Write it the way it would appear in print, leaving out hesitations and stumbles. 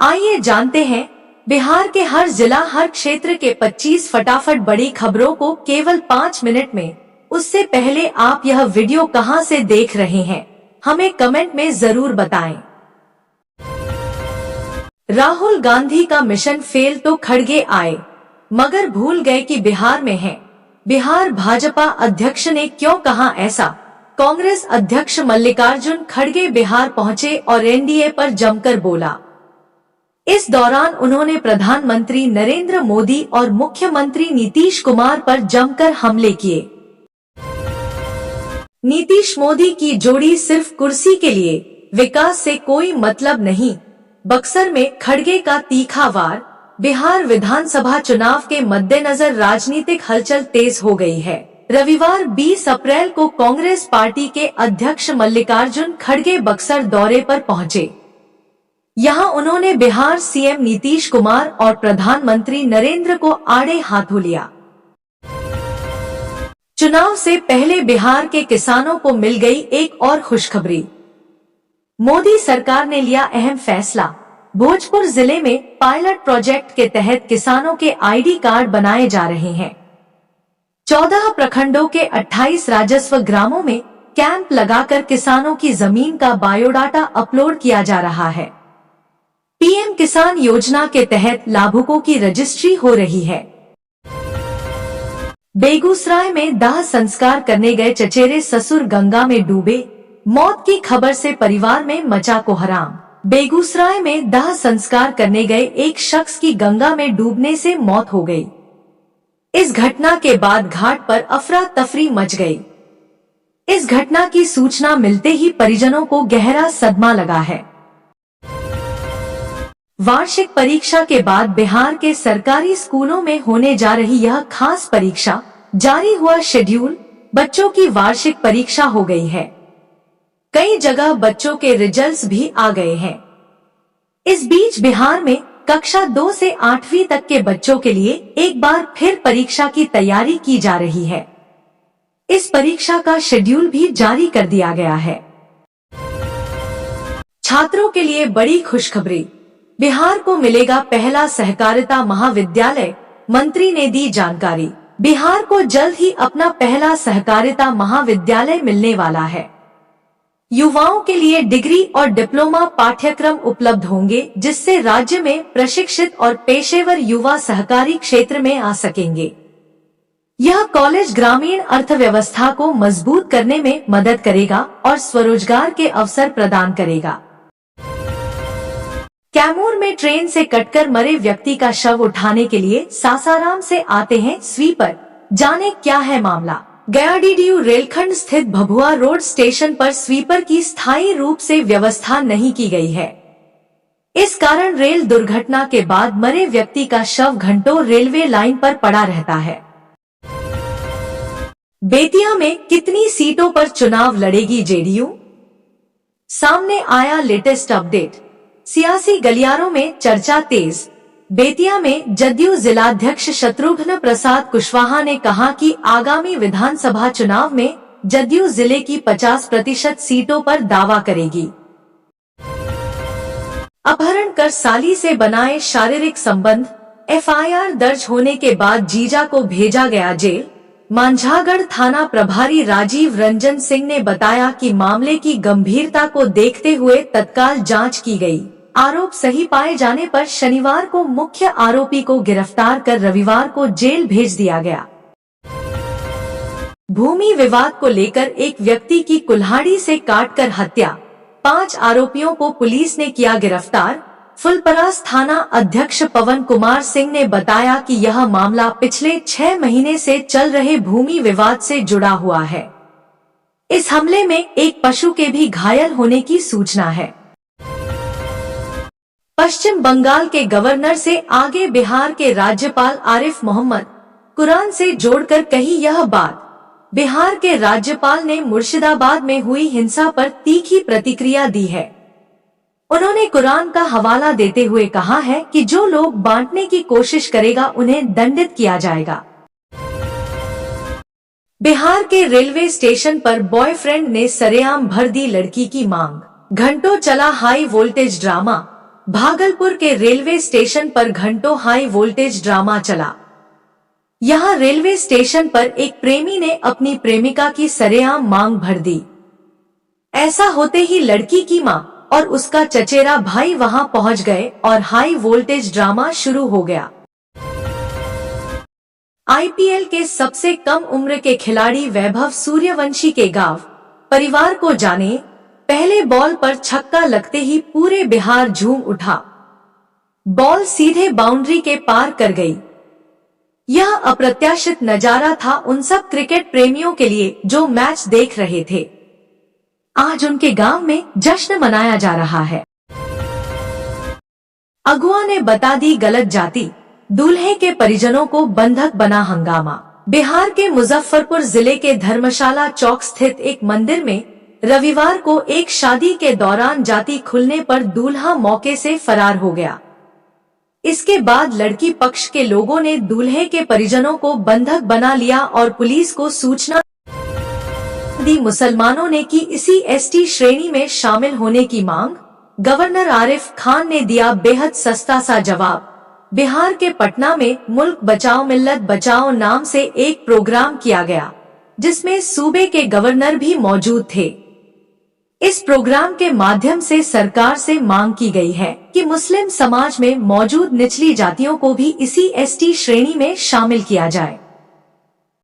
आइए जानते हैं बिहार के हर जिला हर क्षेत्र के 25 फटाफट बड़ी खबरों को केवल 5 मिनट में। उससे पहले आप यह वीडियो कहां से देख रहे हैं, हमें कमेंट में जरूर बताएं। राहुल गांधी का मिशन फेल तो खड़गे आए, मगर भूल गए कि बिहार में है। बिहार भाजपा अध्यक्ष ने क्यों कहा ऐसा? कांग्रेस अध्यक्ष मल्लिकार्जुन खड़गे बिहार पहुंचे और एनडीए पर जमकर बोला। इस दौरान उन्होंने प्रधानमंत्री नरेंद्र मोदी और मुख्यमंत्री नीतीश कुमार पर जमकर हमले किए। नीतीश मोदी की जोड़ी सिर्फ कुर्सी के लिए, विकास से कोई मतलब नहीं। बक्सर में खड़गे का तीखा वार। बिहार विधानसभा चुनाव के मद्देनजर राजनीतिक हलचल तेज हो गई है। रविवार 20 अप्रैल को कांग्रेस पार्टी के अध्यक्ष मल्लिकार्जुन खड़गे बक्सर दौरे पर पहुंचे। यहां उन्होंने बिहार सीएम नीतीश कुमार और प्रधानमंत्री नरेंद्र को आड़े हाथों लिया। चुनाव से पहले बिहार के किसानों को मिल गई एक और खुशखबरी। मोदी सरकार ने लिया अहम फैसला। भोजपुर जिले में पायलट प्रोजेक्ट के तहत किसानों के आईडी कार्ड बनाए जा रहे हैं। 14 प्रखंडों के 28 राजस्व ग्रामों में कैंप लगाकर किसानों की जमीन का बायोडाटा अपलोड किया जा रहा है। पीएम किसान योजना के तहत लाभुकों की रजिस्ट्री हो रही है। बेगूसराय में दाह संस्कार करने गए चचेरे ससुर गंगा में डूबे, मौत की खबर से परिवार में मचा कोहराम। बेगूसराय में दाह संस्कार करने गए एक शख्स की गंगा में डूबने से मौत हो गई। इस घटना के बाद घाट पर अफरा तफरी मच गई। इस घटना की सूचना मिलते ही परिजनों को गहरा सदमा लगा है। वार्षिक परीक्षा के बाद बिहार के सरकारी स्कूलों में होने जा रही यह खास परीक्षा, जारी हुआ शेड्यूल। बच्चों की वार्षिक परीक्षा हो गई है। कई जगह बच्चों के रिजल्ट्स भी आ गए हैं। इस बीच बिहार में कक्षा 2 से 8वीं तक के बच्चों के लिए एक बार फिर परीक्षा की तैयारी की जा रही है। इस परीक्षा का शेड्यूल भी जारी कर दिया गया है। छात्रों के लिए बड़ी खुशखबरी। बिहार को मिलेगा पहला सहकारिता महाविद्यालय, मंत्री ने दी जानकारी। बिहार को जल्द ही अपना पहला सहकारिता महाविद्यालय मिलने वाला है। युवाओं के लिए डिग्री और डिप्लोमा पाठ्यक्रम उपलब्ध होंगे, जिससे राज्य में प्रशिक्षित और पेशेवर युवा सहकारी क्षेत्र में आ सकेंगे। यह कॉलेज ग्रामीण अर्थव्यवस्था को मजबूत करने में मदद करेगा और स्वरोजगार के अवसर प्रदान करेगा। कैमूर में ट्रेन से कटकर मरे व्यक्ति का शव उठाने के लिए सासाराम से आते हैं स्वीपर, जाने क्या है मामला। गयाडीडीयू रेलखंड स्थित भभुआ रोड स्टेशन पर स्वीपर की स्थायी रूप से व्यवस्था नहीं की गई है। इस कारण रेल दुर्घटना के बाद मरे व्यक्ति का शव घंटों रेलवे लाइन पर पड़ा रहता है। बेतिया में कितनी सीटों पर चुनाव लड़ेगी जेडीयू? सामने आया लेटेस्ट अपडेट। सियासी गलियारों में चर्चा तेज। बेतिया में जदयू जिलाध्यक्ष शत्रुघ्न प्रसाद कुशवाहा ने कहा कि आगामी विधानसभा चुनाव में जदयू जिले की 50% सीटों पर दावा करेगी। अपहरण कर साली से बनाए शारीरिक संबंध, एफआईआर दर्ज होने के बाद जीजा को भेजा गया जेल। मांझागढ़ थाना प्रभारी राजीव रंजन सिंह ने बताया कि मामले की गंभीरता को देखते हुए तत्काल जांच की गई। आरोप सही पाए जाने पर शनिवार को मुख्य आरोपी को गिरफ्तार कर रविवार को जेल भेज दिया गया। भूमि विवाद को लेकर एक व्यक्ति की कुल्हाड़ी से काटकर हत्या, 5 आरोपियों को पुलिस ने किया गिरफ्तार। फुलपरास थाना अध्यक्ष पवन कुमार सिंह ने बताया कि यह मामला पिछले 6 महीने से चल रहे भूमि विवाद से जुड़ा हुआ है। इस हमले में एक पशु के भी घायल होने की सूचना है। पश्चिम बंगाल के गवर्नर से आगे बिहार के राज्यपाल आरिफ मोहम्मद कुरान से जोड़कर कही यह बात। बिहार के राज्यपाल ने मुर्शिदाबाद में हुई हिंसा पर तीखी प्रतिक्रिया दी है। उन्होंने कुरान का हवाला देते हुए कहा है कि जो लोग बांटने की कोशिश करेगा उन्हें दंडित किया जाएगा। बिहार के रेलवे स्टेशन पर बॉयफ्रेंड ने सरेआम भर दी लड़की की मांग। घंटों चला हाई वोल्टेज ड्रामा। भागलपुर के रेलवे स्टेशन पर घंटों हाई वोल्टेज ड्रामा चला। यहाँ रेलवे स्टेशन पर एक प्रेमी ने अपनी प्रेमिका की सरेआम मांग भर दी। ऐसा होते ही लड़की की मां और उसका चचेरा भाई वहां पहुंच गए और हाई वोल्टेज ड्रामा शुरू हो गया। आईपीएल के सबसे कम उम्र के खिलाड़ी वैभव सूर्यवंशी के गांव परिवार को जाने, पहले बॉल पर छक्का लगते ही पूरे बिहार झूम उठा। बॉल सीधे बाउंड्री के पार कर गई। यह अप्रत्याशित नजारा था उन सब क्रिकेट प्रेमियों के लिए जो मैच देख रहे थे। आज उनके गांव में जश्न मनाया जा रहा है। अगुआ ने बता दी गलत जाति, दूल्हे के परिजनों को बंधक बना हंगामा। बिहार के मुजफ्फरपुर जिले के धर्मशाला चौक स्थित एक मंदिर में रविवार को एक शादी के दौरान जाति खुलने पर दूल्हा मौके से फरार हो गया। इसके बाद लड़की पक्ष के लोगों ने दूल्हे के परिजनों को बंधक बना लिया और पुलिस को सूचना दी। मुसलमानों ने की इसी एसटी श्रेणी में शामिल होने की मांग। गवर्नर आरिफ खान ने दिया बेहद सस्ता सा जवाब। बिहार के पटना में मुल्क बचाओ मिल्लत बचाओ नाम से एक प्रोग्राम किया गया, जिसमें सूबे के गवर्नर भी मौजूद थे। इस प्रोग्राम के माध्यम से सरकार से मांग की गई है कि मुस्लिम समाज में मौजूद निचली जातियों को भी इसी एसटी श्रेणी में शामिल किया जाए।